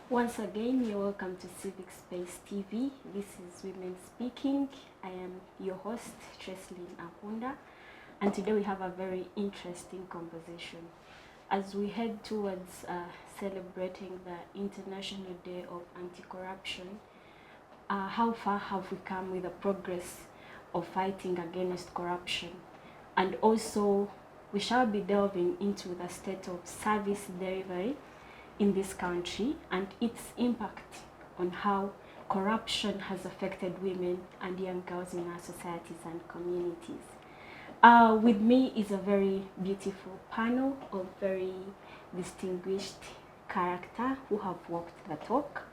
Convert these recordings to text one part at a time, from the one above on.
Once again, you're welcome to Civic Space TV. This is Women Speaking. I am your host, Treslin Akunda, and today we have a very interesting conversation. As we head towards celebrating the International Day of Anti-Corruption, how far have we come with the progress of fighting against corruption? And also, we shall be delving into the state of service delivery in this country and its impact on how corruption has affected women and young girls in our societies and communities. With me is a very beautiful panel of very distinguished character who have walked the talk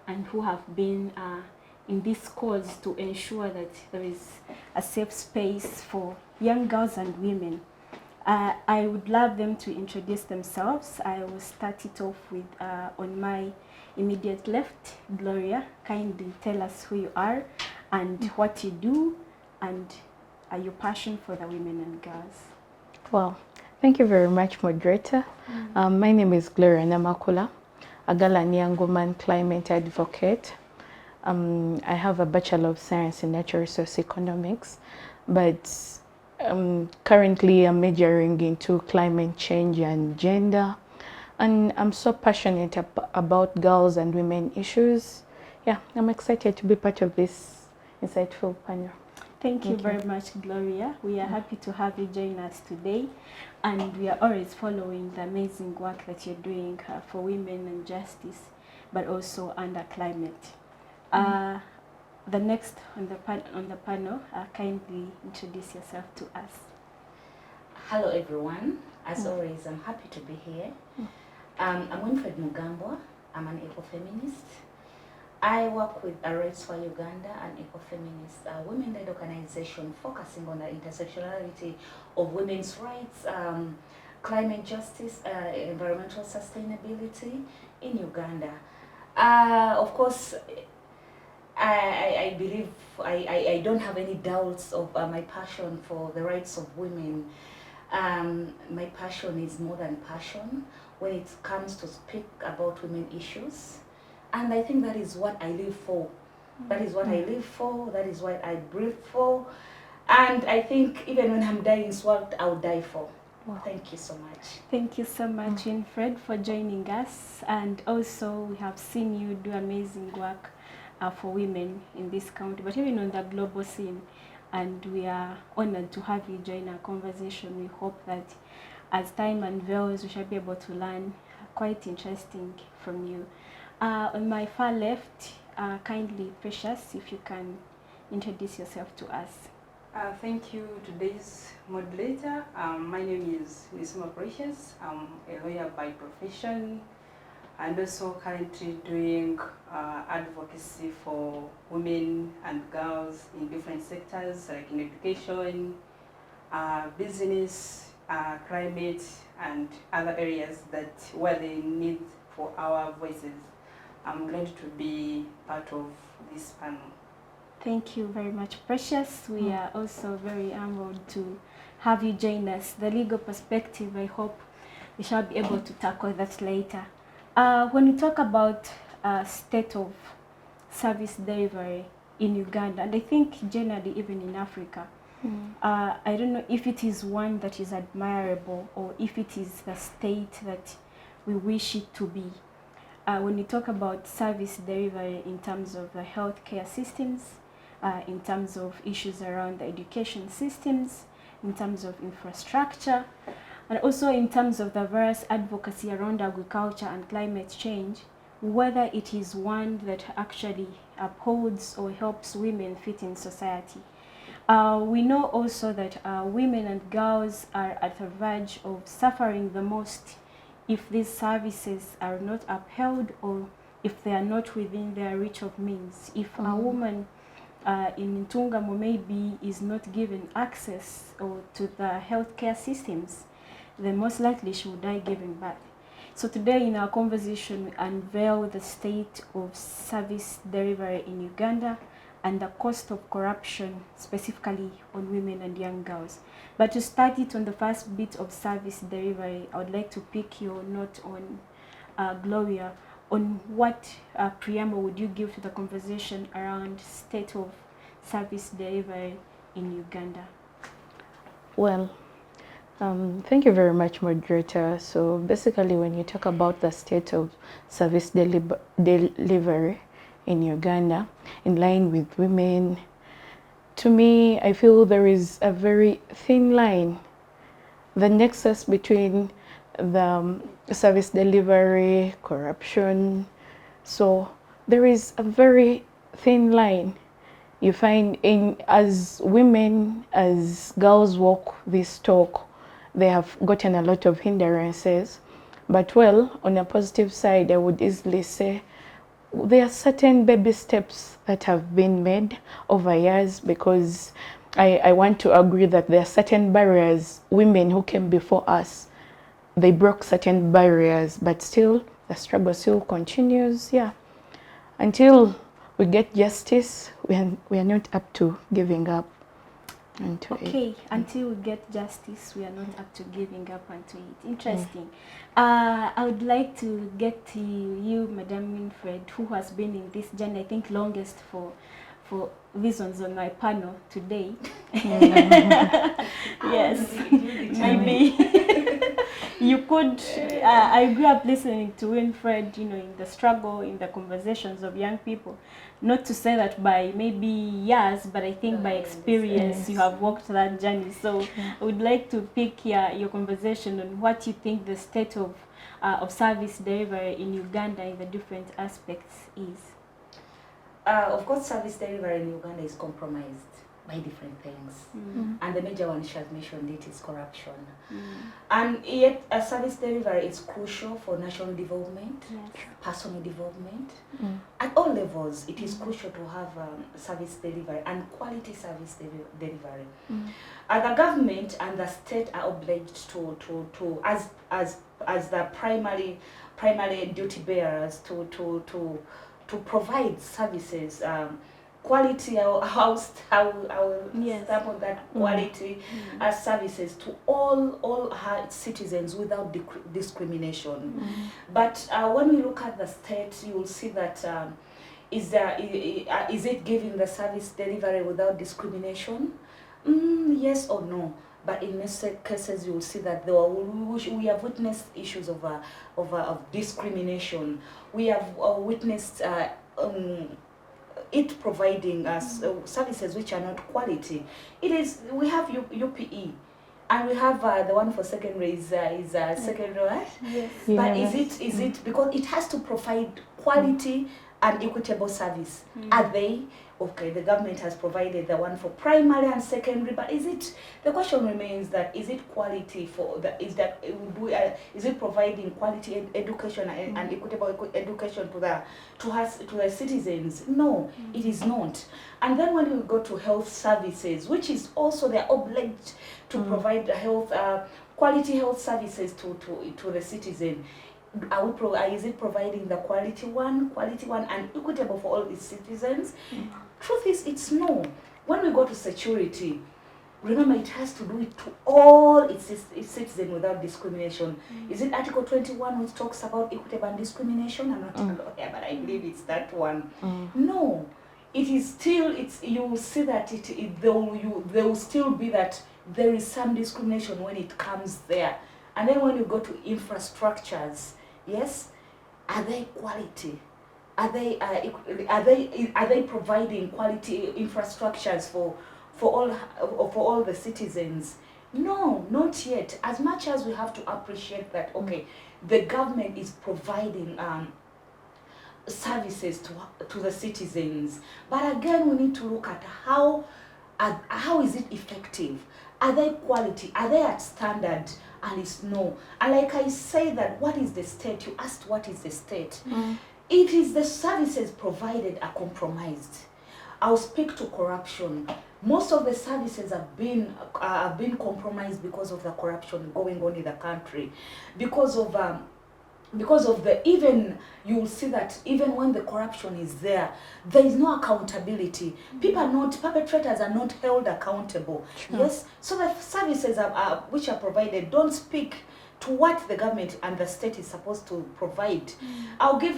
and who have been in this cause to ensure that there is a safe space for young girls and women. I would love them to introduce themselves. I will start it off with, on my immediate left, Gloria. Kindly tell us who you are and what you do and your passion for the women and girls. Well, thank you very much, moderator. My name is Gloria Namakula, a Ghanaian woman climate advocate. I have a Bachelor of Science in Natural Resource Economics, but currently I'm majoring into climate change and gender, and I'm so passionate about girls and women issues. Yeah, I'm excited to be part of this insightful panel. Thank you very much, Gloria. We are happy to have you join us today, and we are always following the amazing work that you're doing for women and justice, but also under climate. The next on the panel, kindly introduce yourself to us. Hello everyone. As always, I'm happy to be here. I'm Winfred Mugambwa. I'm an ecofeminist. I work with Rights for Uganda, an ecofeminist women-led organization focusing on the intersectionality of women's rights, climate justice, environmental sustainability in Uganda. Of course, I believe I don't have any doubts of my passion for the rights of women. My passion is more than passion when it comes to speak about women issues. And I think that is what I live for. That is what I live for. That is what I breathe for. And I think even when I'm dying, it's what I'll die for. Wow. Thank you so much. Thank you so much, Winfred, for joining us. And also, we have seen you do amazing work for women in this country, but even on the global scene. And we are honored to have you join our conversation. We hope that as time unveils, we shall be able to learn quite interesting from you. On my far left, kindly, Precious, if you can introduce yourself to us. Thank you, today's moderator. My name is Nisima Precious. I'm a lawyer by profession and also currently doing advocacy for women and girls in different sectors like in education, business, climate, and other areas that where they need for our voices. I'm glad to be part of this panel. Thank you very much, Precious. We are also very humbled to have you join us. The legal perspective, I hope we shall be able to tackle that later. When we talk about state of service delivery in Uganda, and I think generally even in Africa, I don't know if it is one that is admirable or if it is the state that we wish it to be. When we talk about service delivery in terms of the healthcare systems, in terms of issues around the education systems, in terms of infrastructure, and also in terms of the various advocacy around agriculture and climate change, whether it is one that actually upholds or helps women fit in society. We know also that women and girls are at the verge of suffering the most if these services are not upheld or if they are not within their reach of means. If a woman in Ntungamo maybe is not given access or to the healthcare systems, then most likely she will die giving birth. So today in our conversation, we unveil the state of service delivery in Uganda and the cost of corruption, specifically on women and young girls. But to start it on the first bit of service delivery, I would like to pick your note on Gloria on what preamble would you give to the conversation around state of service delivery in Uganda? Well, thank you very much, moderator. So basically, when you talk about the state of service delivery in Uganda, in line with women, to me, I feel there is a very thin line, the nexus between the service delivery, corruption. So there is a very thin line. You find as women, as girls walk this talk, they have gotten a lot of hindrances. But well, on a positive side, I would easily say there are certain baby steps that have been made over years, because I want to agree that there are certain barriers. Women who came before us, they broke certain barriers, but still the struggle still continues. Yeah, until we get justice, we are not up to giving up onto it. Okay, until we get justice, we are not up to giving up onto it. Interesting. I would like to get to you, Madam Winfred, who has been in this journey, I think, longest for reasons on my panel today. Yes, maybe you could. I grew up listening to Winfred, you know, in the struggle, in the conversations of young people. Not to say that by maybe years, but I think by experience you have walked that journey. So I would like to pick your conversation on what you think the state of service delivery in Uganda in the different aspects is. Of course, service delivery in Uganda is compromised by different things. And the major one she has mentioned it is corruption. And yet a service delivery is crucial for national development, personal development. At all levels, it is crucial to have service delivery and quality service delivery. The government and the state are obliged to as the primary duty bearers to provide services, quality. How sample that quality services to all her citizens without discrimination. But when we look at the state, you will see that is it giving the service delivery without discrimination? Yes or no? But in most cases, you will see that we have witnessed issues of discrimination. We have witnessed it providing us services which are not quality. We have UPE, and we have the one for secondary is secondary, right? Yes. But is it because it has to provide quality and equitable service? Are they okay? The government has provided the one for primary and secondary, but the question remains that is it quality is it providing quality education and equitable education to the citizens? No, it is not. And then when we go to health services, which is also they're obliged to provide quality health services to the citizen. Is it providing the quality one and equitable for all its citizens? Truth is, it's no. When we go to security, remember it has to do it to all its citizens without discrimination. Is it Article 21 which talks about equitable and discrimination? I'm not a lawyer, but I believe it's that one. No, it is still. You will see that there will still be that there is some discrimination when it comes there. And then when you go to infrastructures, yes, are they quality? Are they providing quality infrastructures for all the citizens? No, not yet. As much as we have to appreciate that, okay, the government is providing services to the citizens, but again we need to look at how is it effective? Are they quality? Are they at standard? And it's no. And like I say that, what is the state? You asked what is the state. It is the services provided are compromised. I'll speak to corruption. Most of the services have been compromised because of the corruption going on in the country. Because of even you will see that even when the corruption is there is no accountability. Perpetrators are not held accountable. Yes, so the services which are provided don't speak to what the government and the state is supposed to provide. I'll give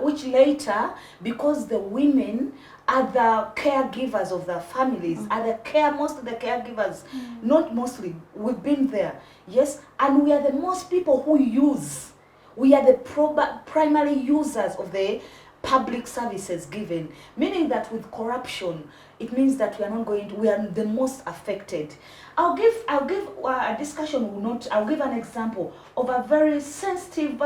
which later, because the women are the caregivers of their families, are most of the caregivers, not mostly, we've been there, yes, and we are the most people who use, we are the primary users of the public services given, meaning that with corruption, it means that we are the most affected. I'll give a discussion, I'll give an example of a very sensitive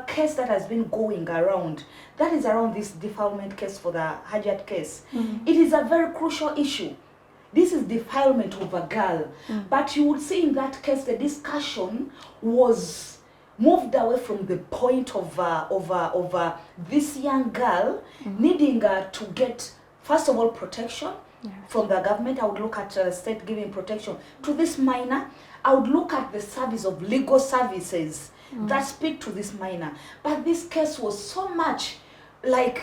case that has been going around. That is around this defilement case for the Hajat case. It is a very crucial issue. This is defilement of a girl. But you would see in that case, the discussion was moved away from the point of this young girl needing to get, first of all, protection from the government. I would look at the state giving protection to this minor. I would look at the service of legal services that speak to this minor. But this case was so much like,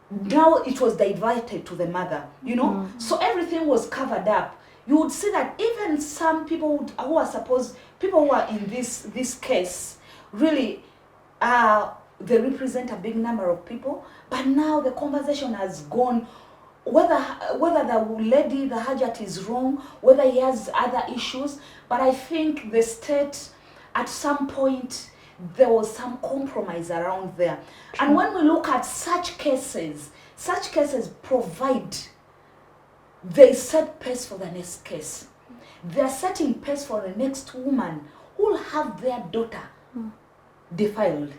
now it was diverted to the mother, you know. So everything was covered up. You would see that even some people who are in this case, really, they represent a big number of people. But now the conversation has gone, whether the lady, the Hajat, is wrong, whether he has other issues. But I think the state, at some point, there was some compromise around there. And when we look at such cases provide, they set pace for the next case. They are setting pace for the next woman who will have their daughter defiled.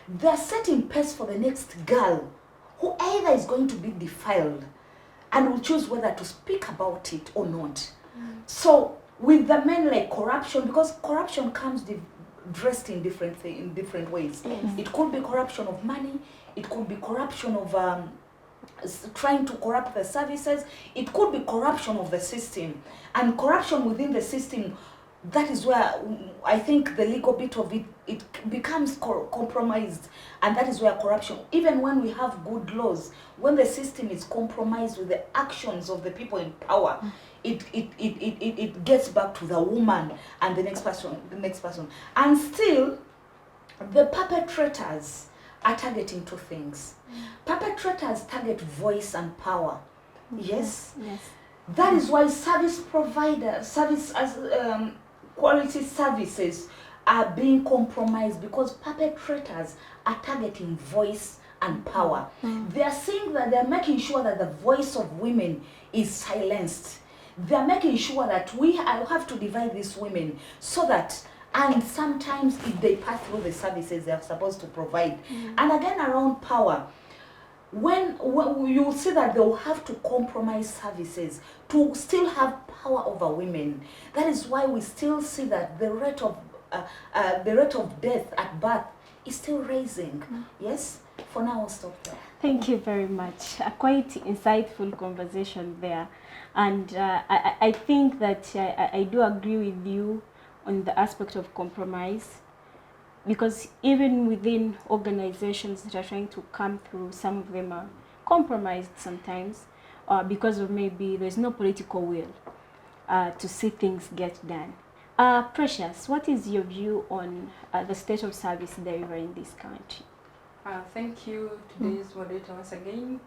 They are setting pace for the next girl who either is going to be defiled and will choose whether to speak about it or not. So with the men, like corruption, because corruption comes dressed in different ways. It could be corruption of money, it could be corruption of trying to corrupt the services, it could be corruption of the system. And corruption within the system, that is where I think the legal bit of it becomes compromised, and that is where corruption, even when we have good laws, when the system is compromised with the actions of the people in power, it gets back to the woman and the next person. And still, the perpetrators are targeting two things. Perpetrators target voice and power. Yes? That is why service providers, quality services are being compromised, because perpetrators are targeting voice and power. They are saying that they're making sure that the voice of women is silenced. They're making sure that we have to divide these women so that, and sometimes if they pass through the services they're supposed to provide. And again, around power, when you will see that they will have to compromise services to still have power over women. That is why we still see that the rate of death at birth is still raising. Yes? For now, I'll stop there. Thank you very much. A quite insightful conversation there. And I think that I do agree with you on the aspect of compromise, because even within organizations that are trying to come through, some of them are compromised sometimes because of maybe there's no political will to see things get done. Precious, what is your view on the state of service delivery in this country? Thank you, today's moderator, once again.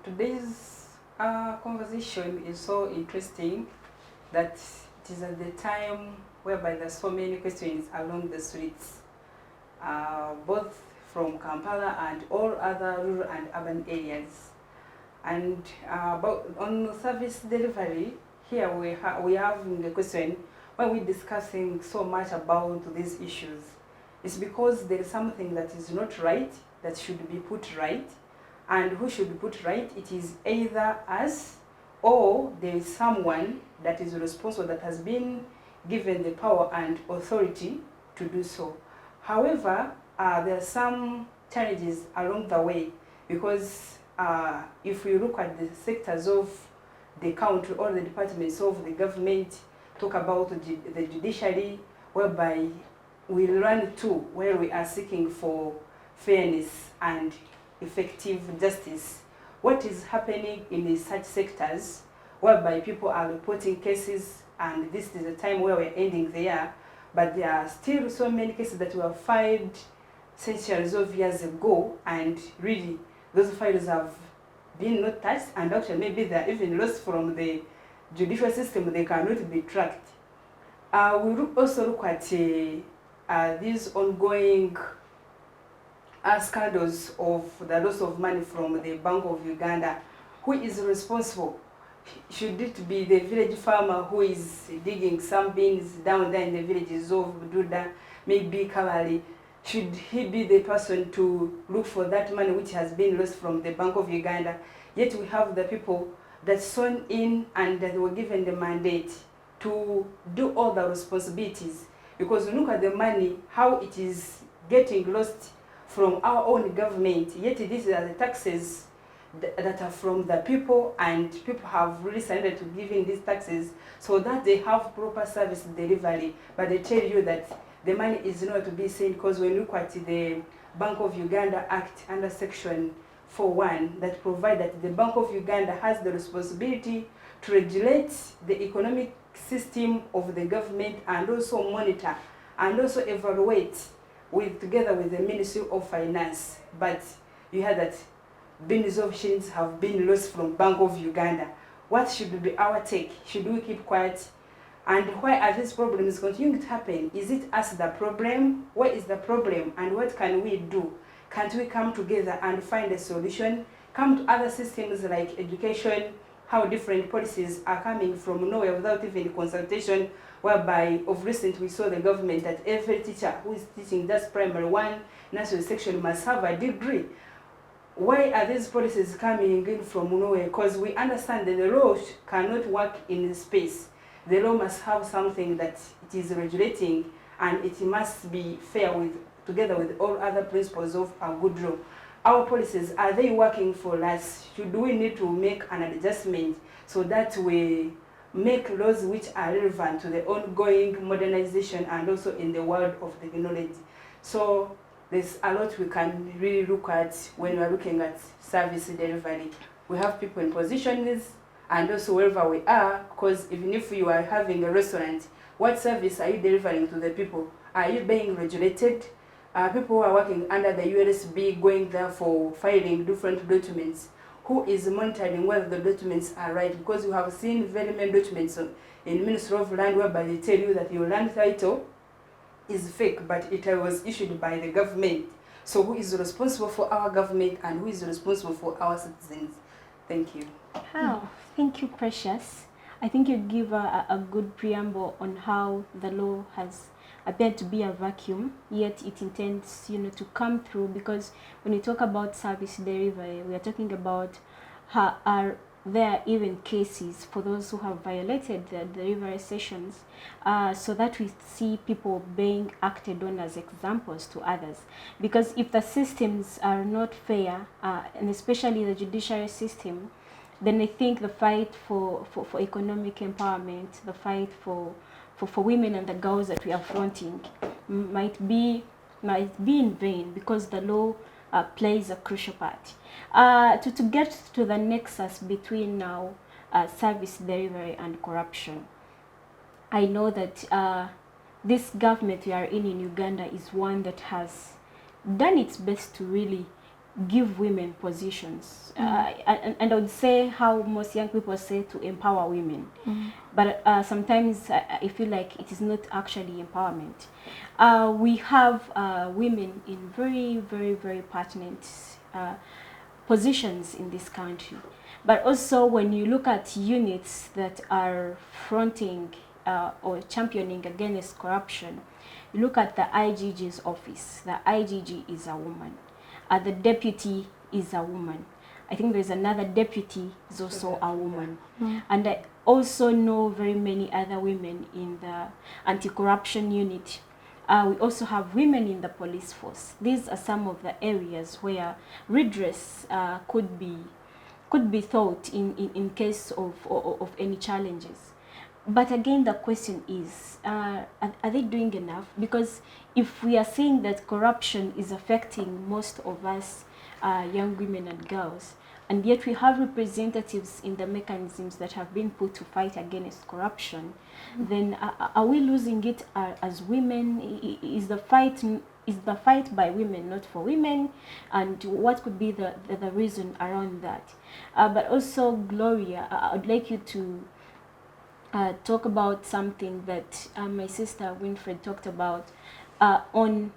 Today's conversation is so interesting that it is at the time whereby there's so many questions along the streets, both from Kampala and all other rural and urban areas. And on service delivery, here we have the question, when we're discussing so much about these issues, it's because there is something that is not right, that should be put right. And who should be put right? It is either us, or there is someone that is responsible, that has been given the power and authority to do so. However, there are some challenges along the way, because if we look at the sectors of the country or the departments of the government, talk about the judiciary, whereby we run to where we are seeking for fairness and effective justice. What is happening in such sectors, whereby people are reporting cases and this is the time where we're ending the year, but there are still so many cases that were filed centuries of years ago, and really those files have been not touched, and actually maybe they're even lost from the judicial system, they cannot be tracked. We also look at these ongoing scandals of the loss of money from the Bank of Uganda. Who is responsible? Should it be the village farmer who is digging some beans down there in the villages of Duda, maybe Kawali? Should he be the person to look for that money which has been lost from the Bank of Uganda? Yet we have the people that sworn in and that were given the mandate to do all the responsibilities. Because we look at the money, how it is getting lost from our own government, yet these are the taxes that are from the people, and people have really surrendered to giving these taxes so that they have proper service delivery. But they tell you that the money is not to be seen, because when you look at the Bank of Uganda Act under Section 4.1 that provide that the Bank of Uganda has the responsibility to regulate the economic system of the government and also monitor and also evaluate together with the Ministry of Finance. But you heard that billions of shillings have been lost from Bank of Uganda. What should be our take? Should we keep quiet? And why are these problems continuing to happen? Is it us the problem? What is the problem? And what can we do? Can't we come together and find a solution? Come to other systems like education, how different policies are coming from nowhere without even consultation, whereby of recent we saw the government that every teacher who is teaching just primary 1 nursery section must have a degree. Why are these policies coming in from nowhere? Because we understand that the law cannot work in space. The law must have something that it is regulating, and it must be fair together with all other principles of a good law. Our policies, are they working for us? Should we need to make an adjustment so that we make laws which are relevant to the ongoing modernization and also in the world of technology? So there's a lot we can really look at when we're looking at service delivery. We have people in positions and also wherever we are, because even if you are having a restaurant, what service are you delivering to the people? Are you being regulated? People who are working under the USB going there for filing different documents, who is monitoring whether the documents are right? Because you have seen very many documents in Ministry of Land whereby they tell you that your land title is fake, but it was issued by the government. So who is responsible for our government and who is responsible for our citizens? Thank you. Oh, thank you, Precious. I think you give a good preamble on how the law has appeared to be a vacuum, yet it intends, to come through, because when we talk about service delivery, we are talking about how are there even cases for those who have violated the delivery sessions, so that we see people being acted on as examples to others. Because if the systems are not fair, and especially the judiciary system, then I think the fight for economic empowerment, the fight for women and the girls that we are fronting might be in vain, because the law plays a crucial part. To get to the nexus between now service delivery and corruption, I know that this government we are in Uganda is one that has done its best to really give women positions, and I would say how most young people say to empower women, but sometimes I feel like it is not actually empowerment. We have women in very, very, very pertinent positions in this country, but also when you look at units that are fronting or championing against corruption, you look at the IGG's office. The IGG is a woman. The deputy is a woman. I think there's another deputy is also a woman. And I also know very many other women in the anti-corruption unit. We also have women in the police force. These are some of the areas where redress could be thought in case of any challenges. But again, the question is, are they doing enough? Because if we are seeing that corruption is affecting most of us young women and girls, and yet we have representatives in the mechanisms that have been put to fight against corruption, then are we losing it as women? Is the fight by women not for women? And what could be the reason around that? But also, Gloria, I'd like you to talk about something that my sister Winfred talked about on,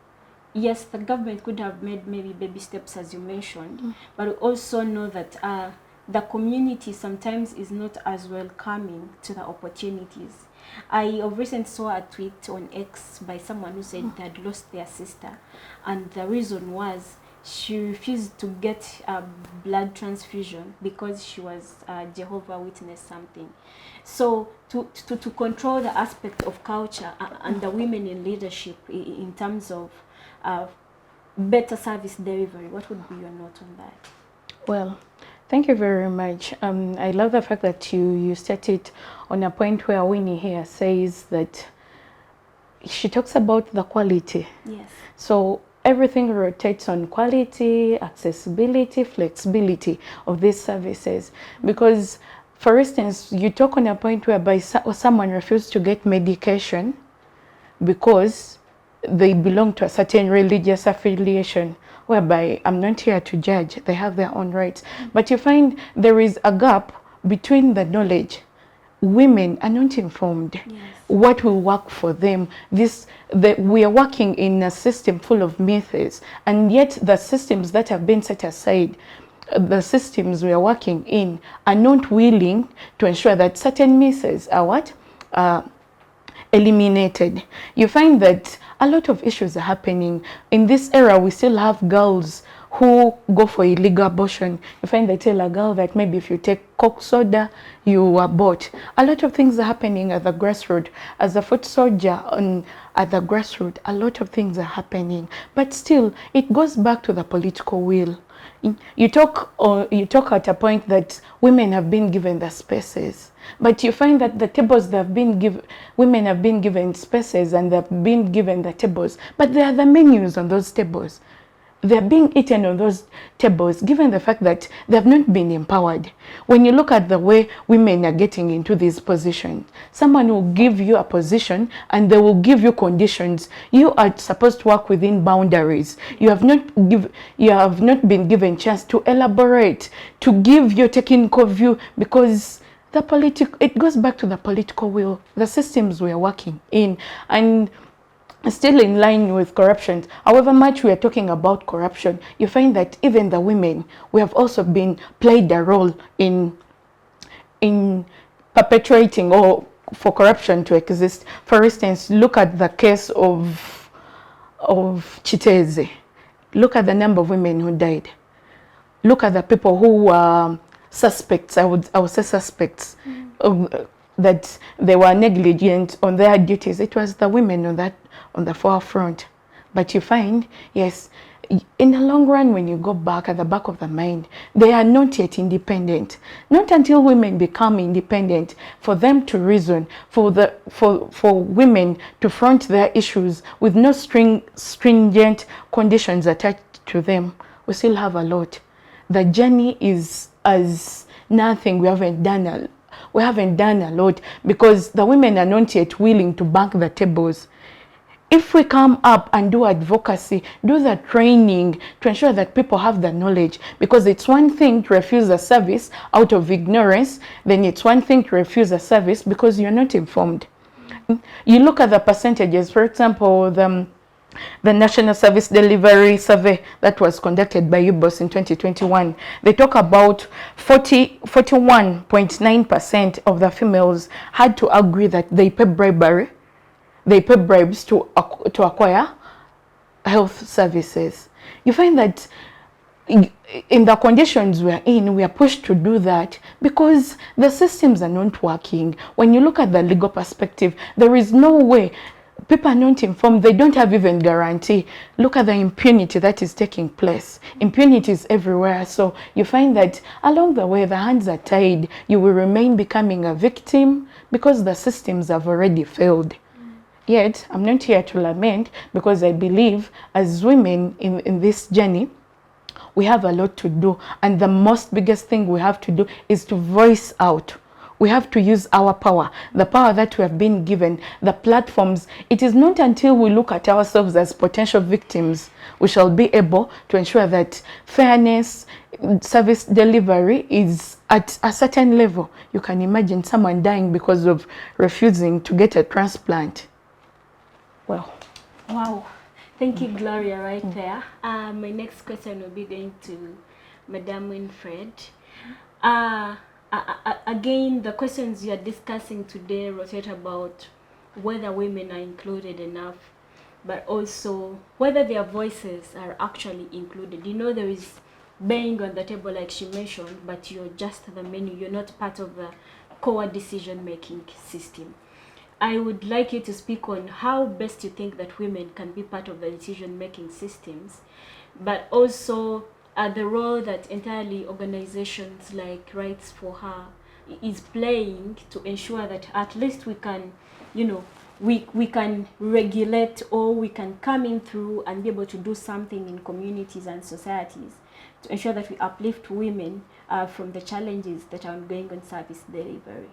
yes, the government could have made maybe baby steps, as you mentioned, but we also know that the community sometimes is not as welcoming to the opportunities. I of recent saw a tweet on X by someone who said they had lost their sister, and the reason was she refused to get a blood transfusion because she was Jehovah Witness something. So to control the aspect of culture and the women in leadership in terms of better service delivery, what would be your note on that? Well, thank you very much. I love the fact that you set it on a point where Winnie here says that she talks about the quality. Yes. So everything rotates on quality, accessibility, flexibility of these services. Because, for instance, you talk on a point whereby someone refused to get medication because they belong to a certain religious affiliation, whereby I'm not here to judge, they have their own rights. But you find there is a gap between the knowledge. Women are not informed. Yes. What will work for them. We are working in a system full of myths, and yet the systems that have been set aside, the systems we are working in, are not willing to ensure that certain myths are eliminated. You find that a lot of issues are happening. In this era, we still have girls who go for illegal abortion. You find they tell a girl that maybe if you take Coke soda, you abort. A lot of things are happening at the grassroots. As a foot soldier at the grassroots, a lot of things are happening. But still, it goes back to the political will. You talk at a point that women have been given the spaces, but you find that the tables that have been given, women have been given spaces and they've been given the tables, but they are the menus on those tables. They're being eaten on those tables, given the fact that they have not been empowered. When you look at the way women are getting into these positions, someone will give you a position and they will give you conditions. You are supposed to work within boundaries. You have not been given chance to elaborate, to give your technical view, because it goes back to the political will, the systems we are working in. And still in line with corruption, however much we are talking about corruption, you find that even the women, we have also played a role in perpetuating or for corruption to exist. For instance, look at the case of Chiteze. Look at the number of women who died. Look at the people who were suspects, I would say suspects, that they were negligent on their duties. It was the women on the forefront. But you find, yes, in the long run, when you go back at the back of the mind, they are not yet independent. Not until women become independent, for them to reason, for women to front their issues with no stringent conditions attached to them, we still have a lot. The journey is as nothing. We haven't done a lot because the women are not yet willing to bank the tables. If we come up and do advocacy, do the training to ensure that people have the knowledge, because it's one thing to refuse a service out of ignorance, then it's one thing to refuse a service because you're not informed. You look at the percentages, for example, the National Service Delivery Survey that was conducted by UBOS in 2021, they talk about 41.9% of the females had to agree that they pay bribery. They pay bribes to acquire health services. You find that in the conditions we are pushed to do that because the systems are not working. When you look at the legal perspective, there is no way. People are not informed. They don't have even guarantee. Look at the impunity that is taking place. Impunity is everywhere. So you find that along the way, the hands are tied. You will remain becoming a victim because the systems have already failed. Yet, I'm not here to lament because I believe as women in this journey, we have a lot to do. And the most biggest thing we have to do is to voice out. We have to use our power, the power that we have been given, the platforms. It is not until we look at ourselves as potential victims we shall be able to ensure that fairness, service delivery is at a certain level. You can imagine someone dying because of refusing to get a transplant. Well. Wow. Thank you, Gloria, right there. My next question will be going to Madam Winfred. Again, the questions you are discussing today rotate about whether women are included enough, but also whether their voices are actually included. You know, there is bang on the table, like she mentioned, but you're just the menu. You're not part of the core decision-making system. I would like you to speak on how best you think that women can be part of the decision-making systems, but also the role that entirely organizations like Rights for Her is playing to ensure that at least we can, you know, we can regulate, or we can come in through and be able to do something in communities and societies to ensure that we uplift women from the challenges that are going on service delivery.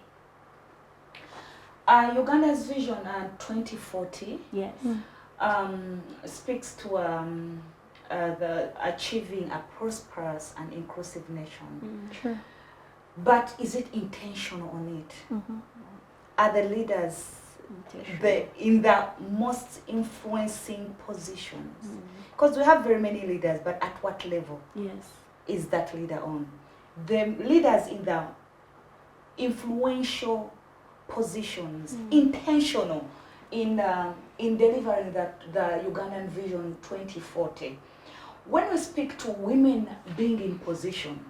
Uganda's vision 2040 yes. Speaks to the achieving a prosperous and inclusive nation. Sure. But is it intentional on it? Are the leaders in the most influencing positions? Because we have very many leaders, but at what level is that leader on? The leaders in the influential positions, intentional in delivering the Ugandan Vision 2040. When we speak to women being in position,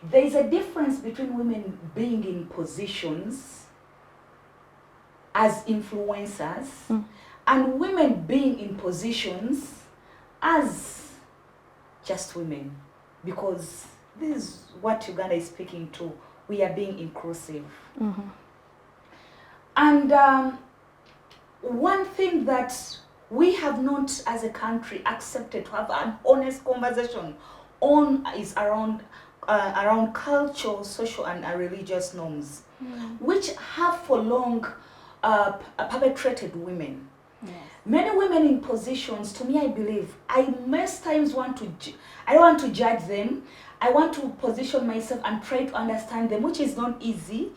there is a difference between women being in positions as influencers and women being in positions as just women. Because this is what Uganda is speaking to. We are being inclusive. And one thing that we have not as a country accepted to have an honest conversation on is around cultural, social and religious norms, which have for long perpetrated women. Many women in positions, to me, I believe, I most times I don't want to judge them. I want to position myself and try to understand them, which is not easy.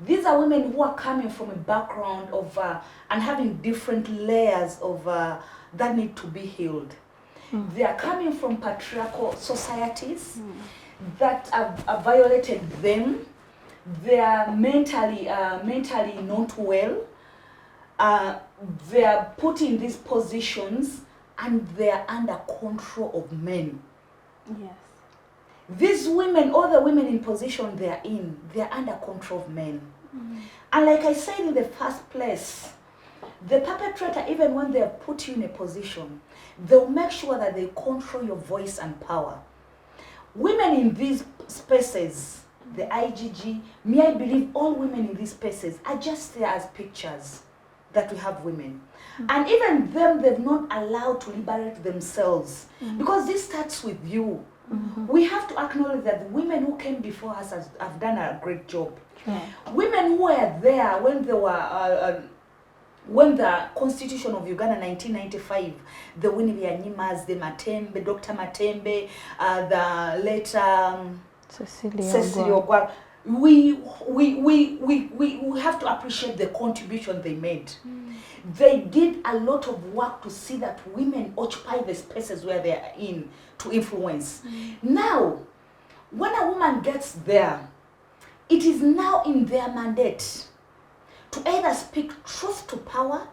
These are women who are coming from a background of and having different layers of that need to be healed. They are coming from patriarchal societies that have violated them. They are mentally not well. They are put in these positions and they are under control of men. Yes. These women, all the women in position they are under control of men. And like I said in the first place, the perpetrator, even when they have put you in a position, they'll make sure that they control your voice and power. Women in these spaces, the IGG, I believe all women in these spaces are just there as pictures that we have women. And even them, they've not allowed to liberate themselves. Because this starts with you. We have to acknowledge that the women who came before us have done a great job. Women who were there when they were when the Constitution of Uganda 1995, the Winnie Nyimas, the Matembe, Dr. Matembe, the later Cecilia Ogwal, we have to appreciate the contribution they made. They did a lot of work to see that women occupy the spaces where they are in to influence. Now, when a woman gets there, it is now in their mandate to either speak truth to power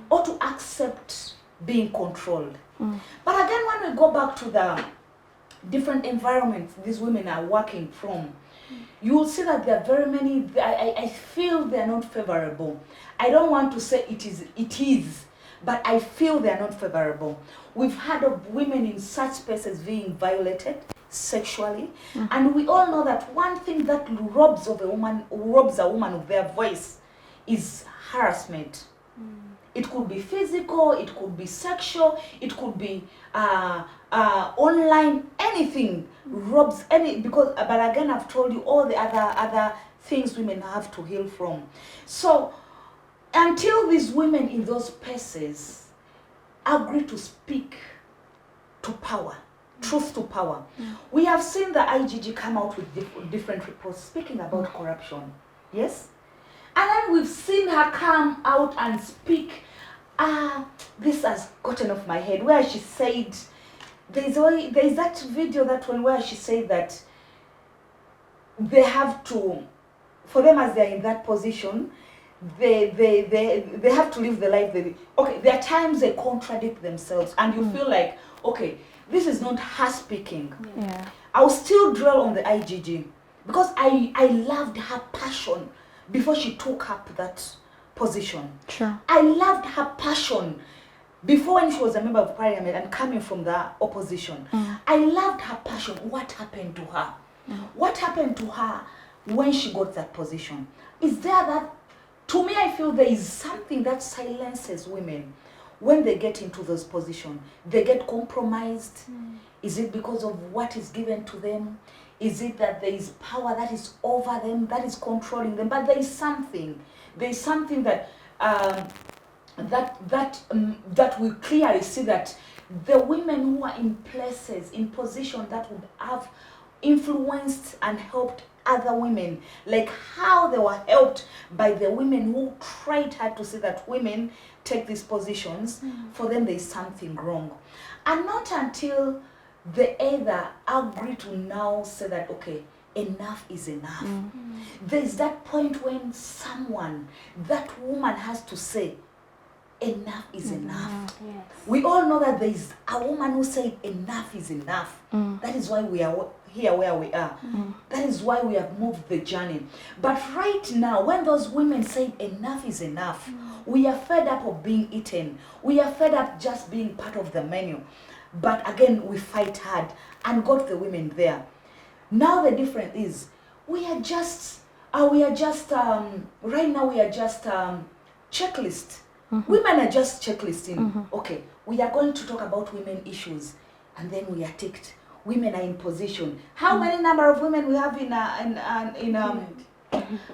or to accept being controlled. But again, when we go back to the different environments these women are working from, you will see that there are very many, I feel they are not favorable. I don't want to say it is, but I feel they are not favorable. We've heard of women in such spaces being violated sexually, and we all know that one thing that robs a woman of their voice is harassment. It could be physical, it could be sexual, it could be online, anything robs any, because, but again, I've told you all the other things women have to heal from. So until these women in those spaces agree to speak to power, truth to power, we have seen the IGG come out with different reports speaking about corruption. Yes? And then we've seen her come out and speak. This has gotten off my head, where she said, there's that video, that one where she said that they have to, for them as they're in that position, they have to live the life they live. Okay, there are times they contradict themselves, and you feel like, okay, this is not her speaking. Yeah. I'll still dwell on the IGG because I loved her passion before she took up that position. Sure. I loved her passion before, when she was a member of parliament and coming from the opposition. I loved her passion. What happened to her? What happened to her when she got that position? Is there that, to me, I feel there is something that silences women when they get into those positions. They get compromised. Is it because of what is given to them? Is it that there is power that is over them, that is controlling them? But there is something that that we clearly see, that the women who are in places, in positions that would have influenced and helped other women, like how they were helped by the women who tried hard to see that women take these positions, for them there is something wrong. And not until they either agree to now say that, okay, enough is enough. There's that point when someone, that woman, has to say, enough is enough. Yes. We all know that there is a woman who said enough is enough. That is why we are here where we are. That is why we have moved the journey. But right now, when those women say enough is enough, we are fed up of being eaten. We are fed up just being part of the menu. But again, we fight hard and got the women there. Now the difference is, right now we are just checklist. Women are just checklisting. Okay, we are going to talk about women issues, and then we are ticked. Women are in position. How many number of women we have in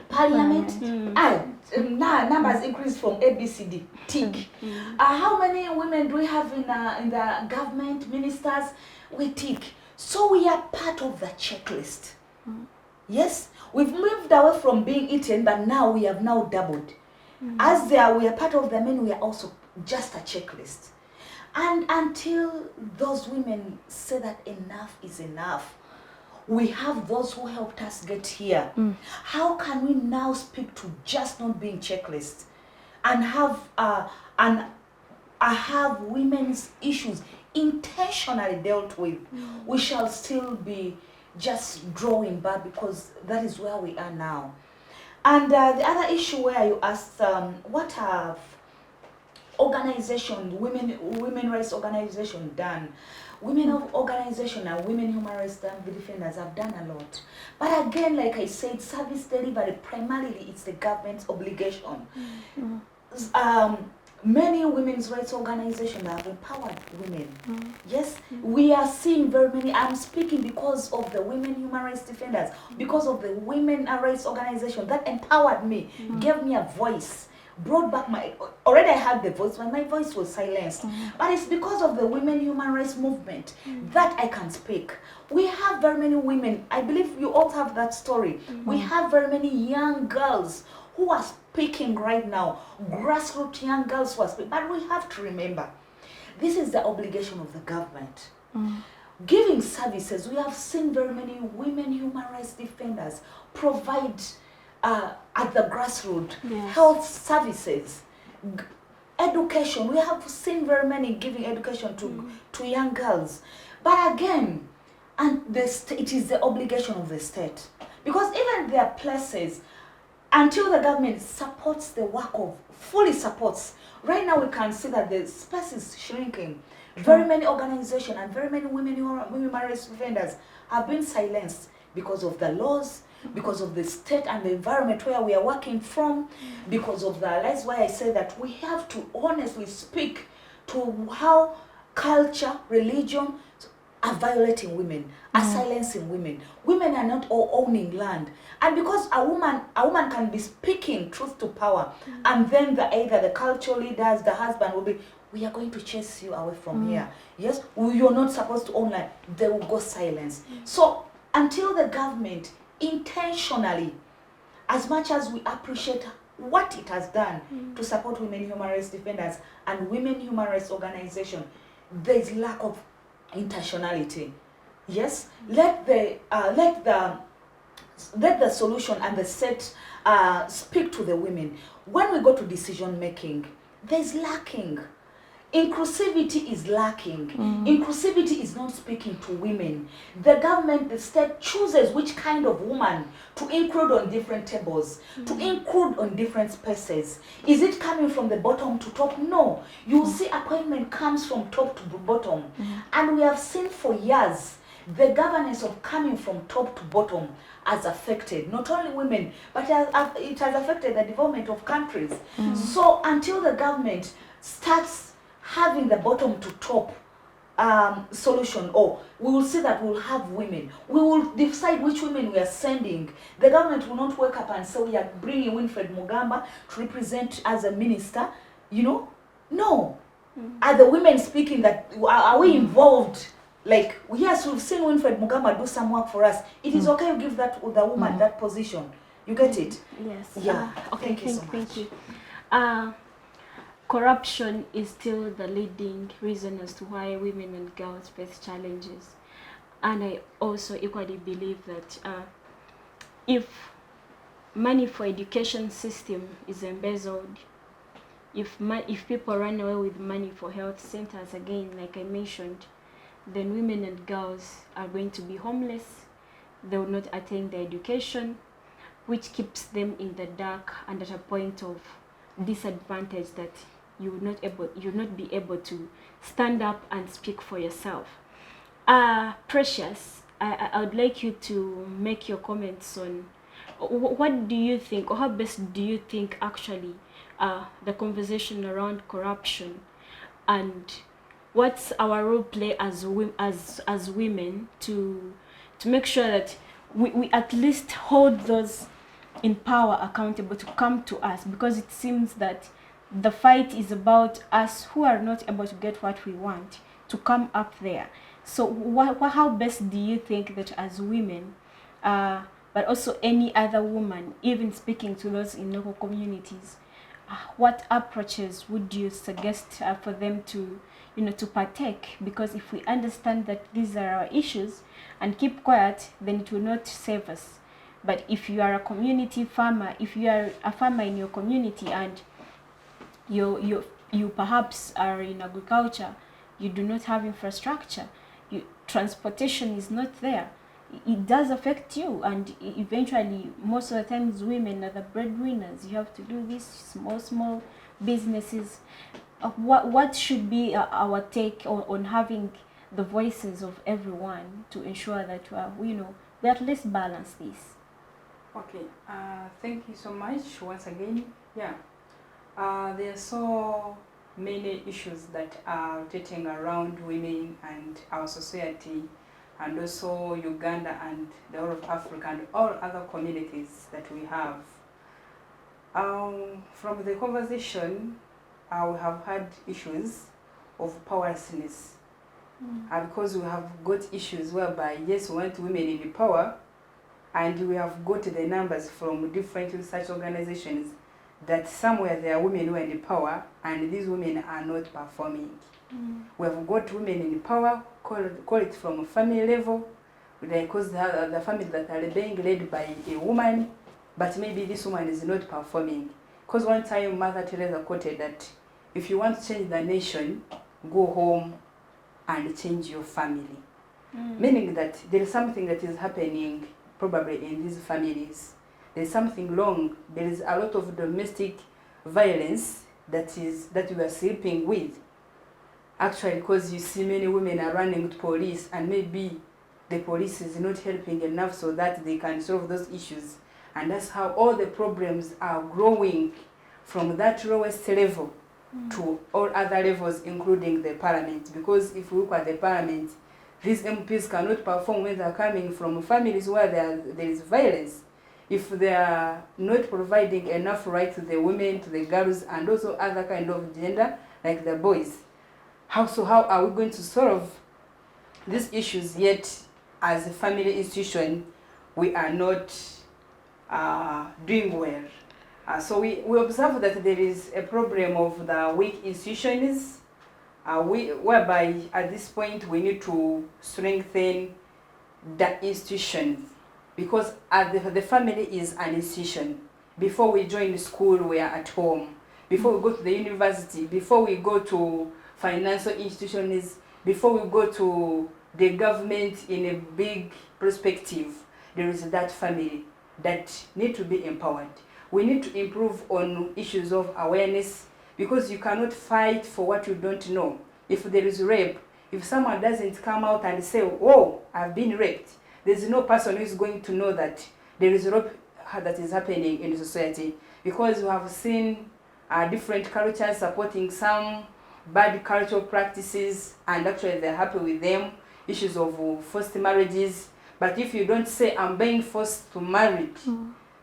parliament? Now numbers increased from ABCD. Tick. How many women do we have in the government, ministers? We tick. So we are part of the checklist. Yes, we've moved away from being eaten, but now we have now doubled. As we are part of the men, we are also just a checklist. And until those women say that enough is enough, we have those who helped us get here. How can we now speak to just not being checklists and have women's issues intentionally dealt with? We shall still be just drawing back, because that is where we are now. And the other issue where you asked, what have women rights organization done? Women of organization and women human rights defenders have done a lot. But again, like I said, service delivery, primarily it's the government's obligation. Many women's rights organizations have empowered women. Yes, we are seeing very many. I'm speaking because of the women human rights defenders, because of the women rights organization that empowered me, gave me a voice, brought back my, already I had the voice, but my voice was silenced. But it's because of the women human rights movement that I can speak. We have very many women, I believe you all have that story. We have very many young girls who are speaking right now, grassroots young girls who are speaking. But we have to remember, this is the obligation of the government. Giving services, we have seen very many women human rights defenders provide at the grassroots health services, education. We have seen very many giving education to young girls. But again, it is the obligation of the state. Because even there are places, until the government supports the work of, fully supports, right now we can see that the space is shrinking. Very many organizations and very many women human rights defenders have been silenced because of the laws, because of the state and the environment where we are working from, because of the, that's why I say that we have to honestly speak to how culture, religion, are violating women, are silencing women. Women are not all owning land. And because a woman can be speaking truth to power, and then either the cultural leaders, the husband will be, we are going to chase you away from here. Yes, you're not supposed to own land. They will go silence. So until the government intentionally, as much as we appreciate what it has done to support women human rights defenders and women human rights organizations, there is lack of intentionality. Yes, let the solution and the set speak to the women. When we go to decision making, there's lacking. Inclusivity is lacking. Inclusivity is not speaking to women. The government, the state chooses which kind of woman to include on different tables, to include on different spaces. Is it coming from the bottom to top? No. You see appointment comes from top to bottom. And we have seen for years the governance of coming from top to bottom has affected not only women, but it has affected the development of countries. So until the government starts having the bottom to top solution, or we will see that we will have women. We will decide which women we are sending. The government will not wake up and say we are bringing Winfred Mugamba to represent as a minister. You know, no. Are the women speaking that? Are we involved? Like, yes, we've seen Winfred Mugamba do some work for us. It is okay to give that the woman that position. You get it? Yes. Yeah. Okay. Thank you so much. Thank you. Corruption is still the leading reason as to why women and girls face challenges. And I also equally believe that if money for education system is embezzled, if people run away with money for health centers, again, like I mentioned, then women and girls are going to be homeless. They will not attain their education, which keeps them in the dark and at a point of disadvantage that you will not be able to stand up and speak for yourself. Precious, I would like you to make your comments on what do you think, or how best do you think actually the conversation around corruption, and what's our role play as women to make sure that we at least hold those in power accountable to come to us, because it seems that the fight is about us who are not able to get what we want to come up there. So how best do you think that as women, but also any other woman, even speaking to those in local communities, what approaches would you suggest for them to partake? Because if we understand that these are our issues and keep quiet, then it will not save us. But if you are a community farmer, if you are a farmer in your community and you perhaps are in agriculture, you do not have infrastructure, transportation is not there, it does affect you, and eventually most of the times women are the breadwinners. You have to do these small businesses. What should be our take on having the voices of everyone to ensure that we at least balance this? Okay, thank you so much once again. Yeah, there are so many issues that are rotating around women and our society, and also Uganda and the whole of Africa and all other communities that we have. From the conversation, we have had issues of powerlessness, because we have got issues whereby, yes, we want women in power, and we have got the numbers from different research organizations that somewhere there are women who are in power and these women are not performing. We have got women in power, call it from a family level, because the families that are being led by a woman, but maybe this woman is not performing. Because one time Mother Teresa quoted that if you want to change the nation, go home and change your family. Meaning that there is something that is happening probably in these families. There is something wrong. There is a lot of domestic violence that we are sleeping with. Actually, because you see many women are running to police, and maybe the police is not helping enough so that they can solve those issues. And that's how all the problems are growing from that lowest level to all other levels, including the parliament. Because if we look at the parliament, these MPs cannot perform when they are coming from families where there is violence. If they are not providing enough rights to the women, to the girls, and also other kind of gender, like the boys, how are we going to solve these issues, yet as a family institution, we are not doing well? So we observe that there is a problem of the weak institutions, whereby at this point we need to strengthen the institutions, because the family is an institution. Before we join school, we are at home. Before we go to the university, before we go to financial institutions, before we go to the government in a big perspective, there is that family that need to be empowered. We need to improve on issues of awareness, because you cannot fight for what you don't know. If there is rape, if someone doesn't come out and say, oh, I've been raped, there's no person who is going to know that there is rape that is happening in the society, because we have seen different cultures supporting some bad cultural practices, and actually they're happy with them, issues of forced marriages. But if you don't say, I'm being forced to marry,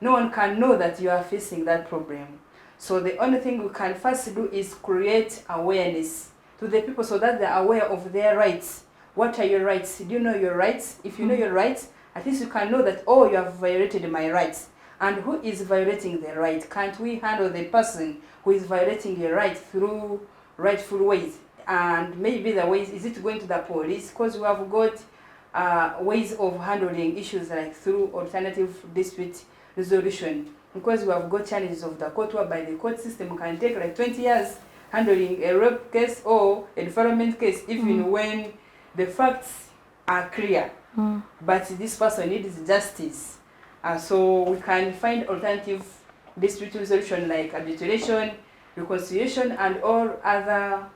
no one can know that you are facing that problem. So the only thing we can first do is create awareness to the people, so that they're aware of their rights. What are your rights? Do you know your rights? If you know your rights, at least you can know that, oh, you have violated my rights. And who is violating the right? Can't we handle the person who is violating the right through rightful ways? And maybe the ways, is it going to the police? Because we have got ways of handling issues like through alternative dispute resolution, because we have got challenges of the court, whereby the court system can take like 20 years handling a rape case or a development case, even when the facts are clear. But this person needs justice. So we can find alternative dispute resolution like arbitration, reconciliation, and all other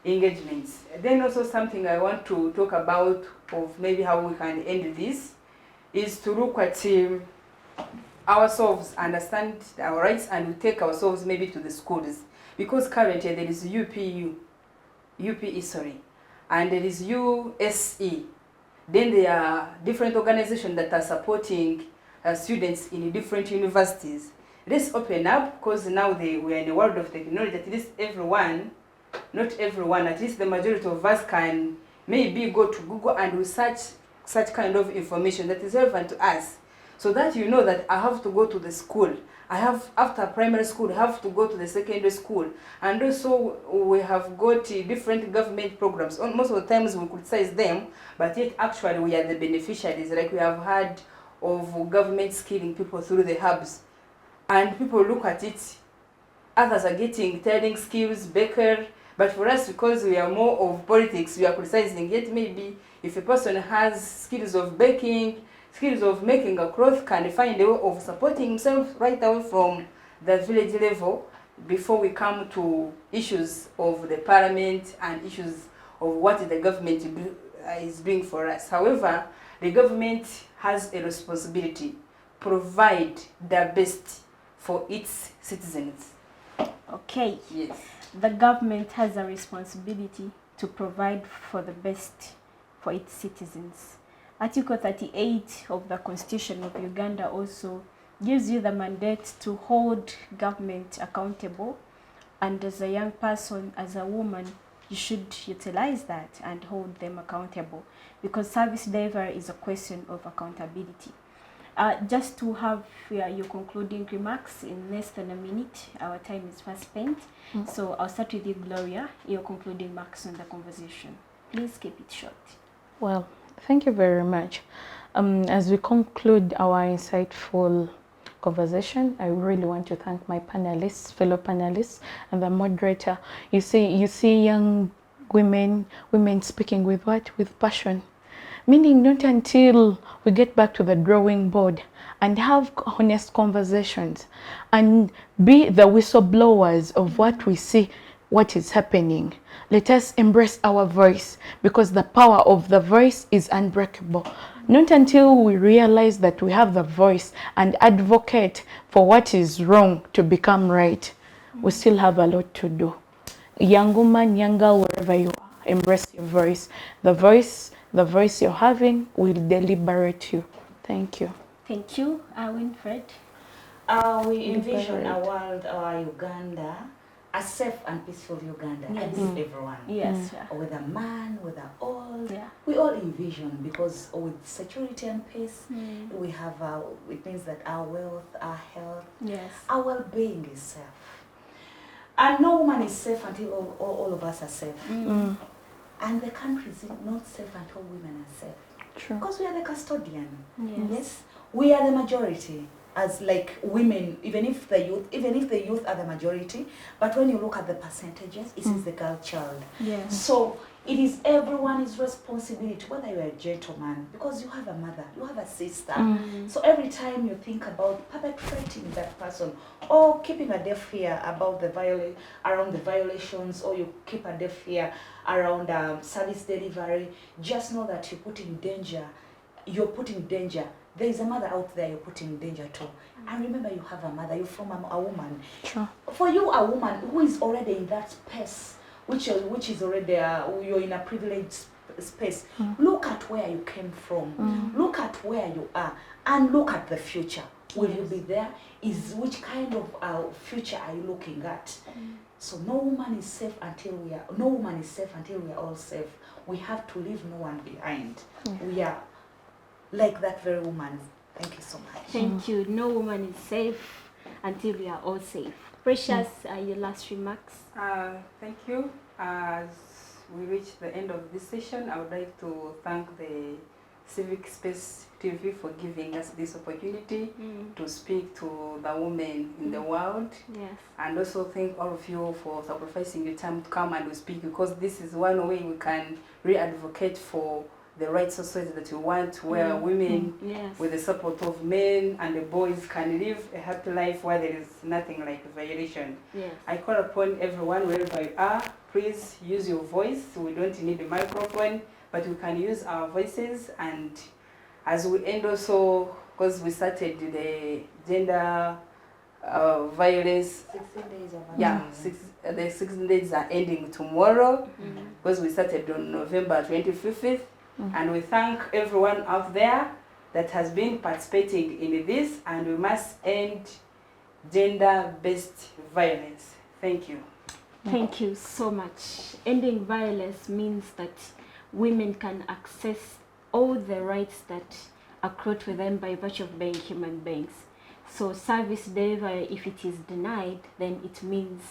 engagements. Then also something I want to talk about of maybe how we can end this is to look at ourselves, understand our rights, and we take ourselves maybe to the schools, because currently there is UPE, and there is USE. Then there are different organizations that are supporting students in different universities. Let's open up, because now we are in a world of technology. At least everyone, not everyone, at least the majority of us can maybe go to Google and research such kind of information that is relevant to us, so that you know that I have to go to the school. I have, after primary school, I have to go to the secondary school. And also we have got different government programs. Most of the times we criticize them, but yet actually we are the beneficiaries. Like we have heard of government skilling people through the hubs. And people look at it, others are getting turning skills, baker. But for us, because we are more of politics, we are criticizing. Yet maybe if a person has skills of baking, skills of making a cloth, can find a way of supporting himself right away from the village level, before we come to issues of the parliament and issues of what the government is doing for us. However, the government has a responsibility, provide the best for its citizens. Okay. Yes. The government has a responsibility to provide for the best for its citizens. Article 38 of the Constitution of Uganda also gives you the mandate to hold government accountable, and as a young person, as a woman, you should utilize that and hold them accountable, because service delivery is a question of accountability. Just to have your concluding remarks in less than a minute, our time is fast spent. So I'll start with you, Gloria, your concluding remarks on the conversation. Please keep it short. Well, thank you very much. As we conclude our insightful conversation, I really want to thank my panelists, fellow panelists, and the moderator. You see young women speaking with what? With passion. Meaning not until we get back to the drawing board and have honest conversations and be the whistleblowers of what we see, what is happening. Let us embrace our voice, because the power of the voice is unbreakable. Not until we realize that we have the voice and advocate for what is wrong to become right, we still have a lot to do. Young woman, young girl, wherever you are, embrace your voice. The voice the voice you're having will deliberate you. Thank you. Thank you, Winfred. We envision a world, Uganda, a safe and peaceful Uganda. I Yes. believe everyone. Yes. Whether man, whether old, Yeah. we all envision, because with security and peace, Mm. we have, it means that our wealth, our health, Yes. our well-being is safe. And no woman is safe until all of us are safe. Mm. And the country is not safe until women are safe. True. Because we are the custodian. Yes. We are the majority as like women, even if the youth are the majority, but when you look at the percentages, it is the girl child. Yes. So it is everyone's responsibility, whether you're a gentleman, because you have a mother, you have a sister. So every time you think about perpetrating that person, or keeping a deaf ear about around the violations, or you keep a deaf ear around service delivery, just know that you're putting danger. There is a mother out there you're putting in danger too. And remember, you have a mother, you're from a woman. Sure. For you, a woman who is already in that space, which is already, you're in a privileged space, look at where you came from, look at where you are, and look at the future. Will you be there? Which kind of future are you looking at? So no woman is safe until we are all safe. We have to leave no one behind. We are like that very woman. Thank you so much. Thank you. No woman is safe until we are all safe. Precious, your last remarks? Thank you. As we reach the end of this session, I would like to thank the Civic Space TV for giving us this opportunity to speak to the women in the world. Yes. And also thank all of you for sacrificing your time to come and to speak, because this is one way we can re-advocate for the right society that we want, where women, Yes. with the support of men and the boys, can live a happy life where there is nothing like violation. Yes. I call upon everyone, wherever you are, please use your voice. We don't need a microphone, but we can use our voices. And as we end also, because we started the gender violence, 16 days of the 16 days are ending tomorrow, because we started on November 25th. And we thank everyone out there that has been participating in this, and we must end gender-based violence. Thank you. Thank you so much. Ending violence means that women can access all the rights that accrue to them by virtue of being human beings. So service delivery, if it is denied, then it means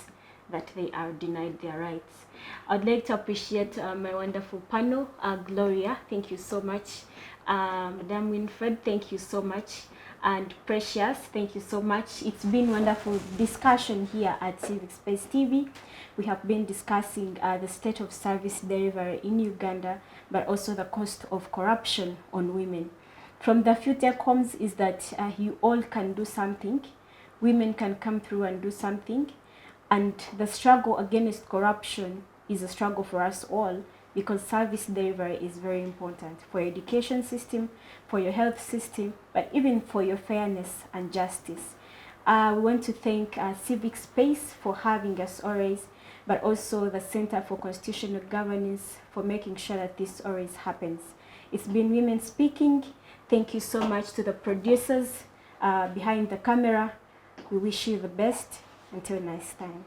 that they are denied their rights. I'd like to appreciate my wonderful panel. Gloria, thank you so much. Madam Winfred, thank you so much. And Precious, thank you so much. It's been wonderful discussion here at Civic Space TV. We have been discussing the state of service delivery in Uganda, but also the cost of corruption on women. From the few take-homes is that you all can do something. Women can come through and do something. And the struggle against corruption is a struggle for us all, because service delivery is very important for your education system, for your health system, but even for your fairness and justice. We want to thank Civic Space for having us always, but also the Center for Constitutional Governance for making sure that this always happens. It's been Women Speaking. Thank you so much to the producers behind the camera. We wish you the best. Until next time.